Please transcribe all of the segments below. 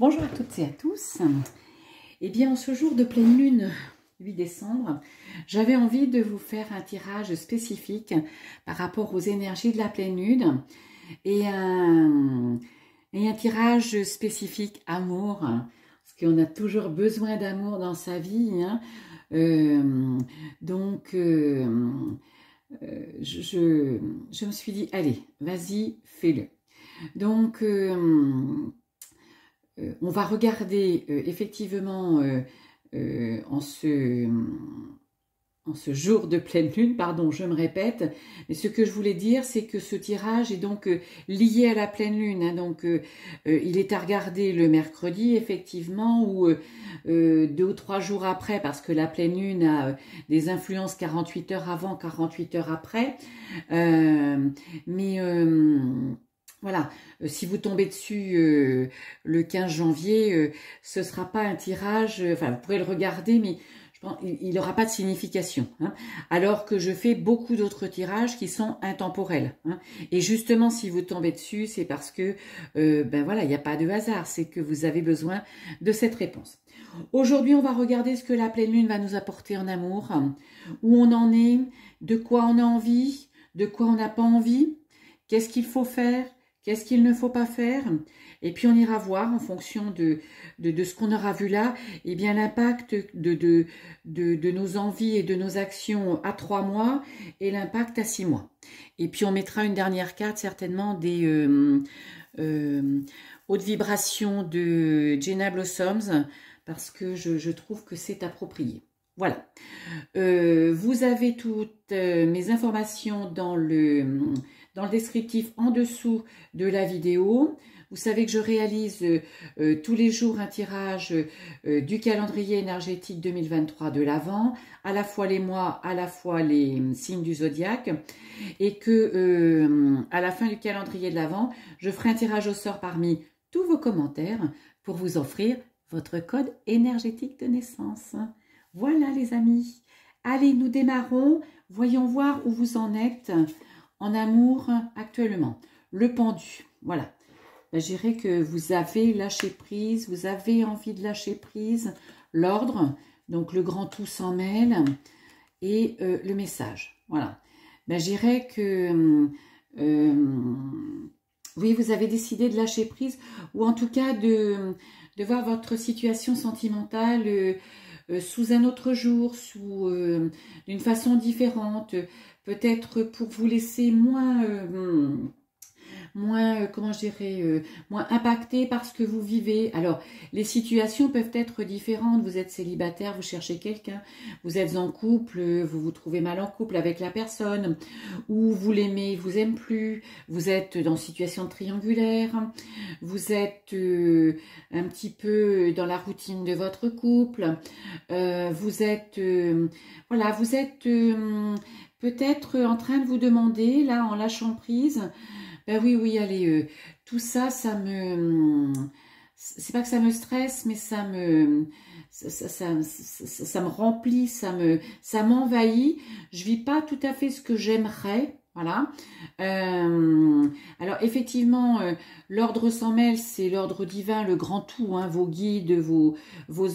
Bonjour à toutes et à tous. Eh bien, en ce jour de pleine lune, 8 décembre, j'avais envie de vous faire un tirage spécifique par rapport aux énergies de la pleine lune et un tirage spécifique amour, parce qu'on a toujours besoin d'amour dans sa vie. Je me suis dit, allez, vas-y, fais-le. Donc, on va regarder effectivement en ce jour de pleine lune, pardon, je me répète, mais ce que je voulais dire, c'est que ce tirage est donc lié à la pleine lune, donc il est à regarder le mercredi, effectivement, ou 2 ou 3 jours après, parce que la pleine lune a des influences 48 heures avant, 48 heures après, voilà, si vous tombez dessus le 15 janvier, ce ne sera pas un tirage, enfin vous pourrez le regarder, mais je pense il n'aura pas de signification. Alors que je fais beaucoup d'autres tirages qui sont intemporels. Et justement, si vous tombez dessus, c'est parce que, ben voilà, il n'y a pas de hasard, c'est que vous avez besoin de cette réponse. Aujourd'hui, on va regarder ce que la pleine lune va nous apporter en amour, où on en est, de quoi on a envie, de quoi on n'a pas envie, qu'est-ce qu'il faut faire, qu'est-ce qu'il ne faut pas faire? Et puis on ira voir en fonction de ce qu'on aura vu là, et bien l'impact de nos envies et de nos actions à 3 mois et l'impact à 6 mois. Et puis on mettra une dernière carte certainement des hautes vibrations de Jenna Blossoms, parce que je trouve que c'est approprié. Voilà. Vous avez toutes mes informations dans le descriptif en dessous de la vidéo. Vous savez que je réalise tous les jours un tirage du calendrier énergétique 2023 de l'Avent, à la fois les mois, à la fois les signes du zodiaque, et que à la fin du calendrier de l'Avent, je ferai un tirage au sort parmi tous vos commentaires pour vous offrir votre code énergétique de naissance. Voilà les amis. Allez, nous démarrons. Voyons voir où vous en êtes en amour actuellement. Le pendu, voilà. Ben, je dirais que vous avez lâché prise, vous avez envie de lâcher prise. L'ordre, donc le grand tout s'en mêle, et le message, voilà. Ben, je dirais que oui, vous avez décidé de lâcher prise, ou en tout cas de voir votre situation sentimentale sous un autre jour, d'une façon différente, peut-être pour vous laisser moins comment je dirais, moins impacté par ce que vous vivez. Alors, les situations peuvent être différentes. Vous êtes célibataire, vous cherchez quelqu'un, vous êtes en couple, vous vous trouvez mal en couple avec la personne, ou vous l'aimez, il vous aime plus, vous êtes dans une situation triangulaire, vous êtes un petit peu dans la routine de votre couple, vous êtes, voilà, vous êtes peut-être en train de vous demander, là, en lâchant prise, ben oui, allez, tout ça, ça me... C'est pas que ça me stresse, mais ça me remplit, ça m'envahit. Je vis pas tout à fait ce que j'aimerais, voilà. Alors effectivement, l'ordre s'en mêle, c'est l'ordre divin, le grand tout, vos guides, vos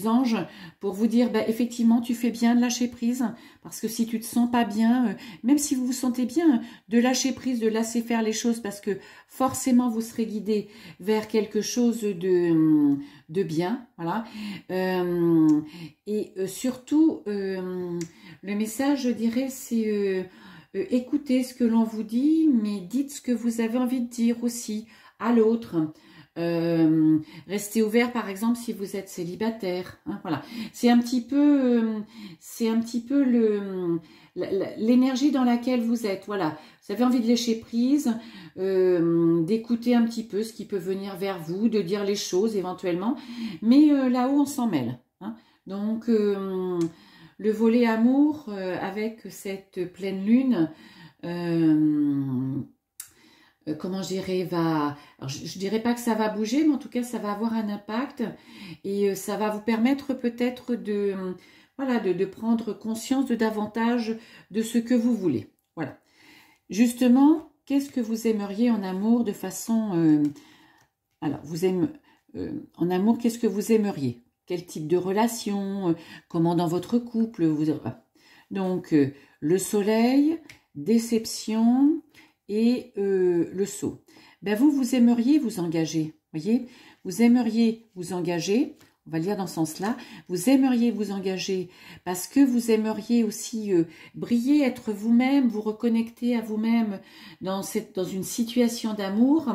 anges, pour vous dire, bah, effectivement, tu fais bien de lâcher prise, parce que si tu te sens pas bien, même si vous vous sentez bien, de lâcher prise, de laisser faire les choses, parce que forcément vous serez guidé vers quelque chose de bien, voilà. Et surtout, le message, je dirais, c'est écoutez ce que l'on vous dit, mais dites ce que vous avez envie de dire aussi à l'autre. Restez ouvert, par exemple, si vous êtes célibataire. Voilà, c'est un petit peu l'énergie dans laquelle vous êtes. Voilà, vous avez envie de lâcher prise, d'écouter un petit peu ce qui peut venir vers vous, de dire les choses éventuellement, mais là-haut on s'en mêle. Donc le volet amour avec cette pleine lune, comment je dirais, va... Alors, je dirais pas que ça va bouger, mais en tout cas, ça va avoir un impact et ça va vous permettre peut-être voilà, de prendre conscience de davantage de ce que vous voulez. Voilà. Justement, qu'est-ce que vous aimeriez en amour de façon... alors, vous aimez... en amour, qu'est-ce que vous aimeriez? Quel type de relation? Comment dans votre couple vous... Donc, le soleil, déception et le sceau. Ben vous aimeriez vous engager, voyez? Vous aimeriez vous engager, on va le lire dans ce sens-là, vous aimeriez vous engager parce que vous aimeriez aussi briller, être vous-même, vous reconnecter à vous-même dans une situation d'amour,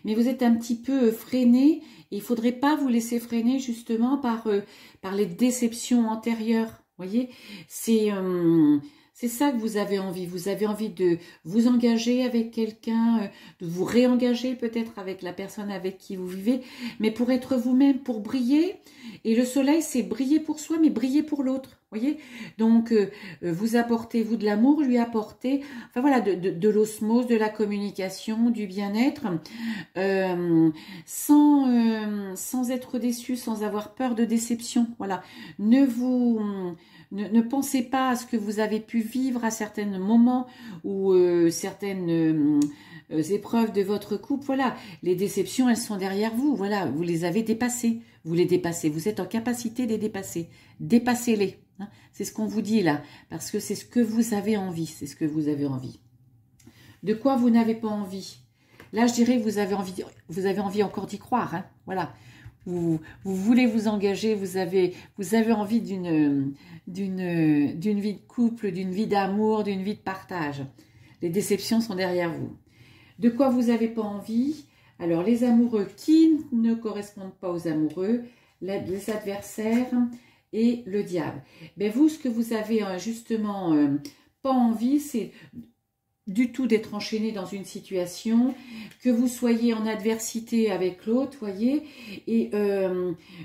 mais vous êtes un petit peu freiné, et il ne faudrait pas vous laisser freiner justement par les déceptions antérieures, voyez? C'est ça que vous avez envie. Vous avez envie de vous engager avec quelqu'un, de vous réengager peut-être avec la personne avec qui vous vivez, mais pour être vous-même, pour briller. Et le soleil, c'est briller pour soi, mais briller pour l'autre. Voyez? Donc, vous apportez, vous, de l'amour, lui apportez, enfin voilà, de l'osmose, de la communication, du bien-être, sans être déçu, sans avoir peur de déception. Voilà. Ne pensez pas à ce que vous avez pu vivre à certains moments ou certaines épreuves de votre couple. Voilà, les déceptions, elles sont derrière vous. Voilà, vous les avez dépassées. Vous les dépassez. Vous êtes en capacité de les dépasser. Dépassez-les. Hein. C'est ce qu'on vous dit là, parce que c'est ce que vous avez envie. C'est ce que vous avez envie. De quoi vous n'avez pas envie? Là, je dirais que vous avez envie encore d'y croire. Hein. Voilà. Vous voulez vous engager, vous avez envie d'une vie de couple, d'une vie d'amour, d'une vie de partage. Les déceptions sont derrière vous. De quoi vous n'avez pas envie? Alors, les amoureux qui ne correspondent pas aux amoureux, les adversaires et le diable. Ben vous, ce que vous avez justement pas envie, c'est du tout d'être enchaîné dans une situation, que vous soyez en adversité avec l'autre, voyez, et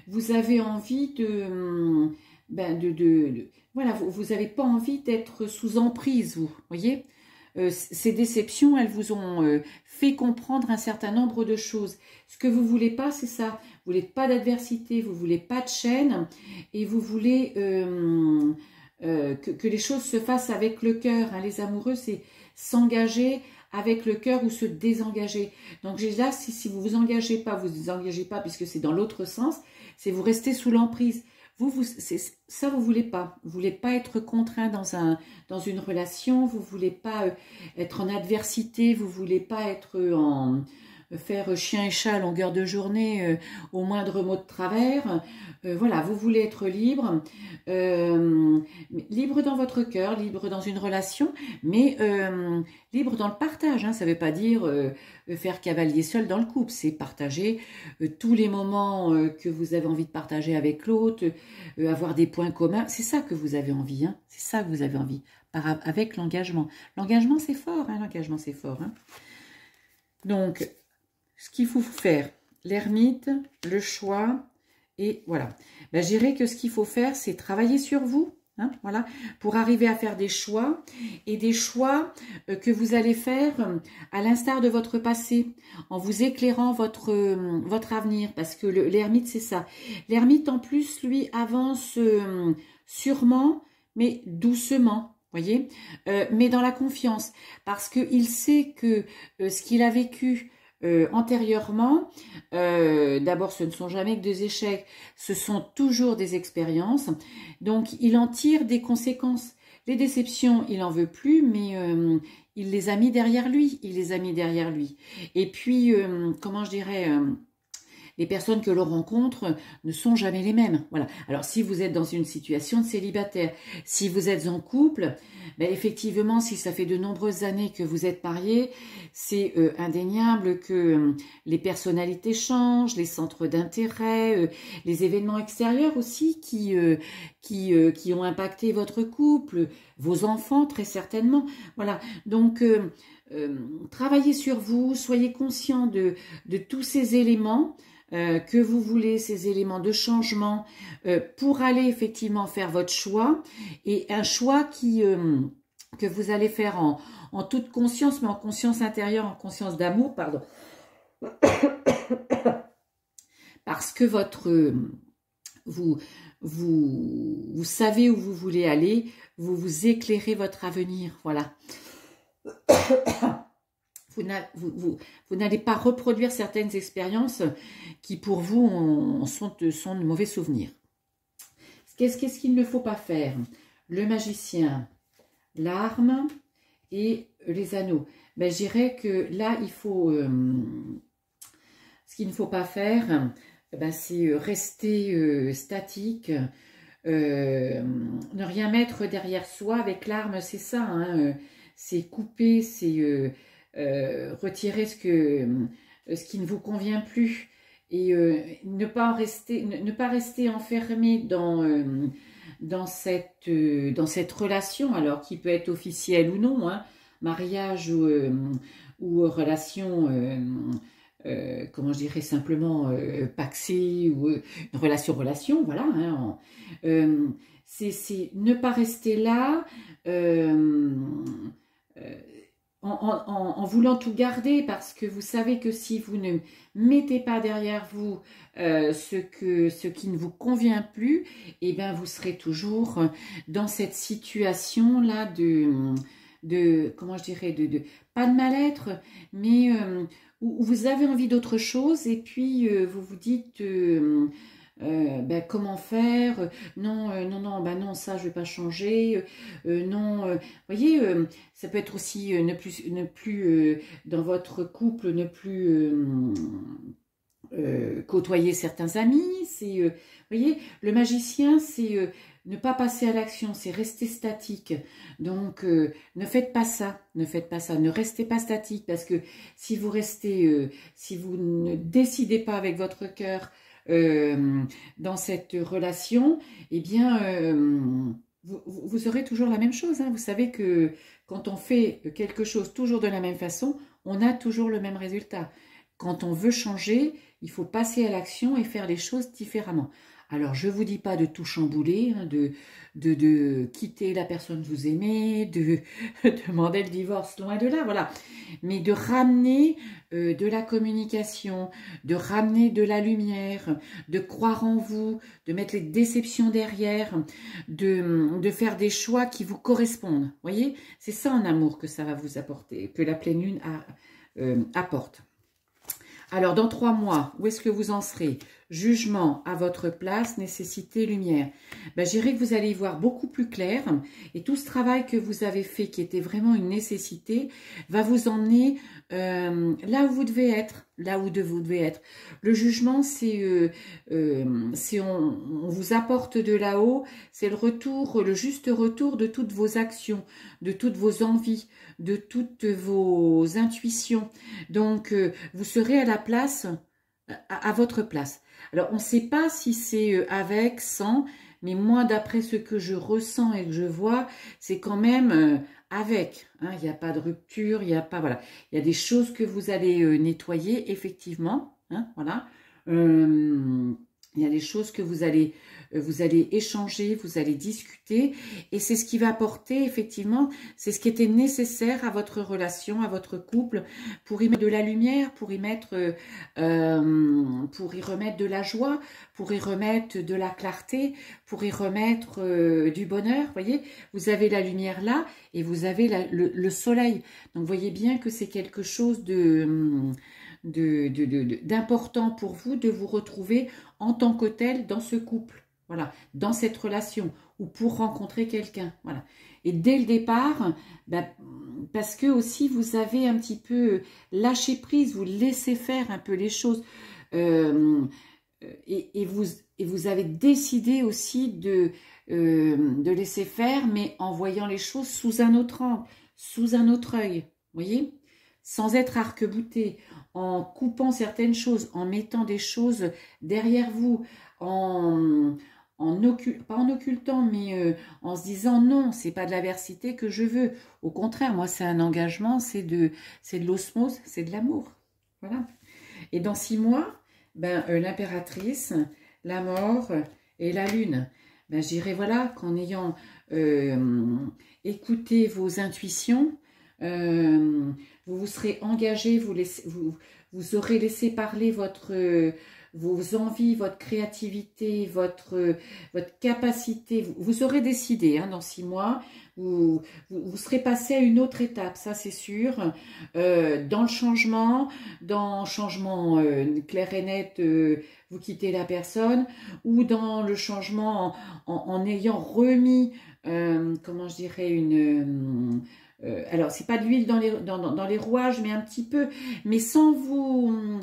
vous avez envie voilà, vous n'avez pas envie d'être sous emprise, vous, voyez. Ces déceptions, elles vous ont fait comprendre un certain nombre de choses. Ce que vous voulez pas, c'est ça. Vous voulez pas d'adversité, vous voulez pas de chaîne, et vous voulez que les choses se fassent avec le cœur. Hein. Les amoureux, c'est s'engager avec le cœur ou se désengager. Donc là, si vous vous engagez pas puisque c'est dans l'autre sens, c'est vous restez sous l'emprise. Ça, vous voulez pas. Vous voulez pas être contraint dans une relation, vous voulez pas être en adversité, vous voulez pas être faire chien et chat à longueur de journée au moindre mot de travers. Voilà, vous voulez être libre, libre dans votre cœur, libre dans une relation, mais libre dans le partage. Hein, ça ne veut pas dire faire cavalier seul dans le couple, c'est partager tous les moments que vous avez envie de partager avec l'autre, avoir des points communs. C'est ça que vous avez envie, hein, c'est ça que vous avez envie, avec l'engagement. L'engagement, c'est fort, hein, l'engagement, c'est fort. Hein. Donc, ce qu'il faut faire, l'ermite, le choix, et voilà. Ben, je dirais que ce qu'il faut faire, c'est travailler sur vous, hein, voilà, pour arriver à faire des choix, et des choix que vous allez faire à l'instar de votre passé, en vous éclairant votre avenir, parce que l'ermite, c'est ça. L'ermite, en plus, lui, avance sûrement, mais doucement. Voyez, mais dans la confiance, parce qu'il sait que ce qu'il a vécu antérieurement, d'abord ce ne sont jamais que des échecs, ce sont toujours des expériences, donc il en tire des conséquences. Les déceptions, il n'en veut plus, mais il les a mis derrière lui, Et puis, comment je dirais... les personnes que l'on rencontre ne sont jamais les mêmes. Voilà. Alors, si vous êtes dans une situation de célibataire, si vous êtes en couple, ben effectivement, si ça fait de nombreuses années que vous êtes mariés, c'est indéniable que les personnalités changent, les centres d'intérêt, les événements extérieurs aussi qui ont impacté votre couple, vos enfants très certainement. Voilà. Donc, travaillez sur vous, soyez conscient de tous ces éléments que vous voulez, ces éléments de changement pour aller effectivement faire votre choix, et un choix que vous allez faire en toute conscience, mais en conscience intérieure, en conscience d'amour, pardon. Parce que vous savez où vous voulez aller, vous éclairez votre avenir, voilà. vous n'allez pas reproduire certaines expériences qui pour vous sont de mauvais souvenirs. Qu'est-ce qu'il ne faut pas faire? Le magicien, l'arme et les anneaux. Ben, je dirais que là, il faut... ce qu'il ne faut pas faire, ben, c'est rester statique, ne rien mettre derrière soi. Avec l'arme, c'est ça, hein, c'est couper, c'est retirer ce qui ne vous convient plus. Et ne pas rester enfermé dans cette relation, alors qui peut être officielle ou non, hein, mariage ou relation, comment je dirais simplement, paxée ou une relation, voilà. Hein, c'est ne pas rester là en voulant tout garder, parce que vous savez que si vous ne mettez pas derrière vous ce qui ne vous convient plus, et bien vous serez toujours dans cette situation là comment je dirais, pas de mal-être, mais où vous avez envie d'autre chose, et puis vous vous dites ben, comment faire, non, non, ça je vais pas changer, non, vous voyez, ça peut être aussi ne plus dans votre couple, ne plus côtoyer certains amis, c'est, vous voyez, le magicien, c'est ne pas passer à l'action, c'est rester statique. Donc, ne faites pas ça, ne restez pas statique, parce que si vous restez, si vous ne décidez pas avec votre cœur dans cette relation, eh bien, vous aurez toujours la même chose. Hein. Vous savez que quand on fait quelque chose toujours de la même façon, on a toujours le même résultat. Quand on veut changer, il faut passer à l'action et faire les choses différemment. Alors, je ne vous dis pas de tout chambouler, hein, de quitter la personne que vous aimez, de demander le divorce, loin de là, voilà. Mais de ramener de la communication, de ramener de la lumière, de croire en vous, de mettre les déceptions derrière, de faire des choix qui vous correspondent. Vous voyez, c'est ça en amour que ça va vous apporter, que la pleine lune apporte. Alors, dans 3 mois, où est-ce que vous en serez? Jugement à votre place, nécessité, lumière. Ben, je dirais que vous allez y voir beaucoup plus clair, et tout ce travail que vous avez fait, qui était vraiment une nécessité, va vous emmener là où vous devez être, vous devez être. Le jugement, c'est on vous apporte de là-haut, c'est le juste retour de toutes vos actions, de toutes vos envies, de toutes vos intuitions. Donc, vous serez à la place, à votre place. Alors, on ne sait pas si c'est avec, sans, mais moi, d'après ce que je ressens et que je vois, c'est quand même avec. Hein, il n'y a pas de rupture, il n'y a pas, voilà. Il y a des choses que vous allez nettoyer, effectivement. Hein, voilà. Il y a des choses que vous allez échanger, vous allez discuter, et c'est ce qui va apporter, effectivement, c'est ce qui était nécessaire à votre relation, à votre couple, pour y mettre de la lumière, pour y remettre de la joie, pour y remettre de la clarté, pour y remettre du bonheur. Vous voyez, vous avez la lumière là, et vous avez le soleil. Donc, vous voyez bien que c'est quelque chose d'important pour vous, de vous retrouver en tant que tel dans ce couple, voilà, dans cette relation, ou pour rencontrer quelqu'un, voilà. Et dès le départ, ben, parce que aussi vous avez un petit peu lâché prise, vous laissez faire un peu les choses, et vous avez décidé aussi de laisser faire, mais en voyant les choses sous un autre angle, sous un autre œil, voyez, sans être arc-bouté, en coupant certaines choses, en mettant des choses derrière vous, pas en occultant, mais en se disant non, c'est pas de l'aversité que je veux. Au contraire, moi, c'est un engagement, c'est de l'osmose, c'est de l'amour. Voilà. Et dans 6 mois, ben, l'impératrice, la mort et la lune. Ben, je dirais, voilà, qu'en ayant écouté vos intuitions, vous vous serez engagé, vous aurez laissé parler vos envies, votre créativité, votre capacité. Vous aurez décidé dans 6 mois, vous serez passé à une autre étape, ça c'est sûr. Dans le changement, clair et net, vous quittez la personne, ou dans le changement en ayant remis, comment je dirais, alors c'est pas de l'huile dans les rouages, mais un petit peu, mais sans vous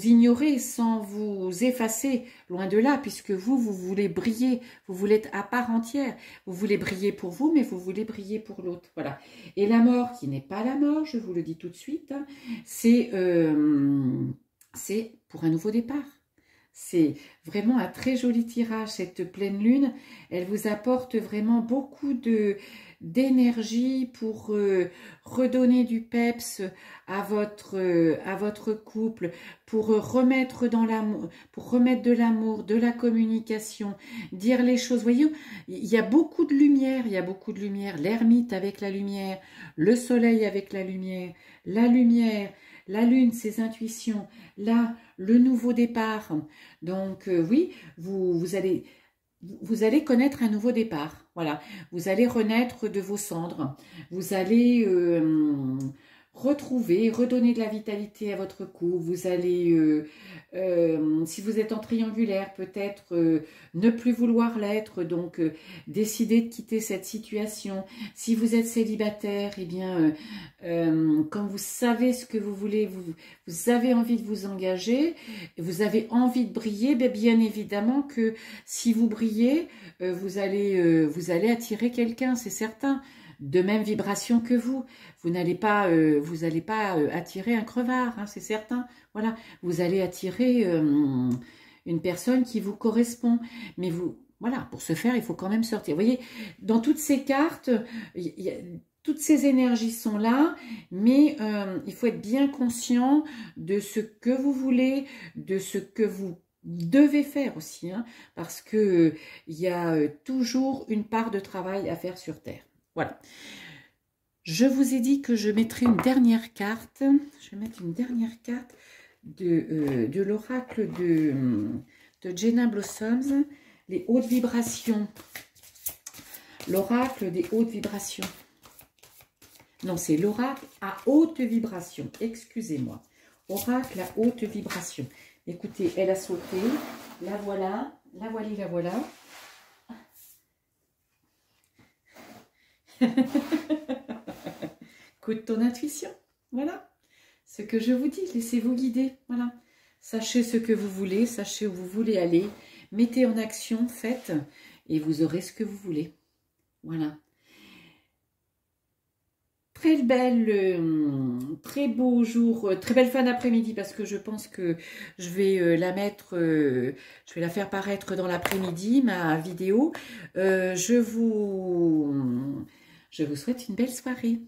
ignorer, sans vous effacer, loin de là, puisque vous voulez briller, vous voulez être à part entière, vous voulez briller pour vous, mais vous voulez briller pour l'autre, voilà. Et la mort, qui n'est pas la mort, je vous le dis tout de suite, c'est pour un nouveau départ. C'est vraiment un très joli tirage, cette pleine lune. Elle vous apporte vraiment beaucoup d'énergie pour redonner du peps à votre couple, pour remettre de l'amour, de la communication, dire les choses. Voyez, il y a beaucoup de lumière, l'ermite avec la lumière, le soleil avec la lumière, la lune, ses intuitions, là, le nouveau départ. Donc, oui, vous allez connaître un nouveau départ. Voilà, vous allez renaître de vos cendres. Vous allez redonner de la vitalité à votre couple. Vous allez, si vous êtes en triangulaire, peut-être ne plus vouloir l'être, donc décider de quitter cette situation. Si vous êtes célibataire, eh bien, quand vous savez ce que vous voulez, vous avez envie de vous engager, vous avez envie de briller, bien évidemment que si vous brillez, vous allez attirer quelqu'un, c'est certain, de même vibration que vous. Vous n'allez pas attirer un crevard, c'est certain. Voilà, vous allez attirer une personne qui vous correspond. Mais voilà, pour ce faire, il faut quand même sortir. Vous voyez, dans toutes ces cartes, toutes ces énergies sont là, mais il faut être bien conscient de ce que vous voulez, de ce que vous devez faire aussi, parce que il y a toujours une part de travail à faire sur Terre. Voilà. Je vous ai dit que je mettrai une dernière carte. Je vais mettre une dernière carte de l'oracle de Jenna Blossoms, les hautes vibrations. L'oracle des hautes vibrations. Non, c'est l'oracle à haute vibration. Excusez-moi. Oracle à haute vibration. Écoutez, elle a sauté. La voilà. La voilà. Écoute ton intuition. Voilà. Ce que je vous dis, laissez-vous guider. Voilà. Sachez ce que vous voulez, sachez où vous voulez aller. Mettez en action, faites, et vous aurez ce que vous voulez. Voilà. Très beau jour, très belle fin d'après-midi, parce que je pense que je vais la faire paraître dans l'après-midi, ma vidéo. Je vous souhaite une belle soirée.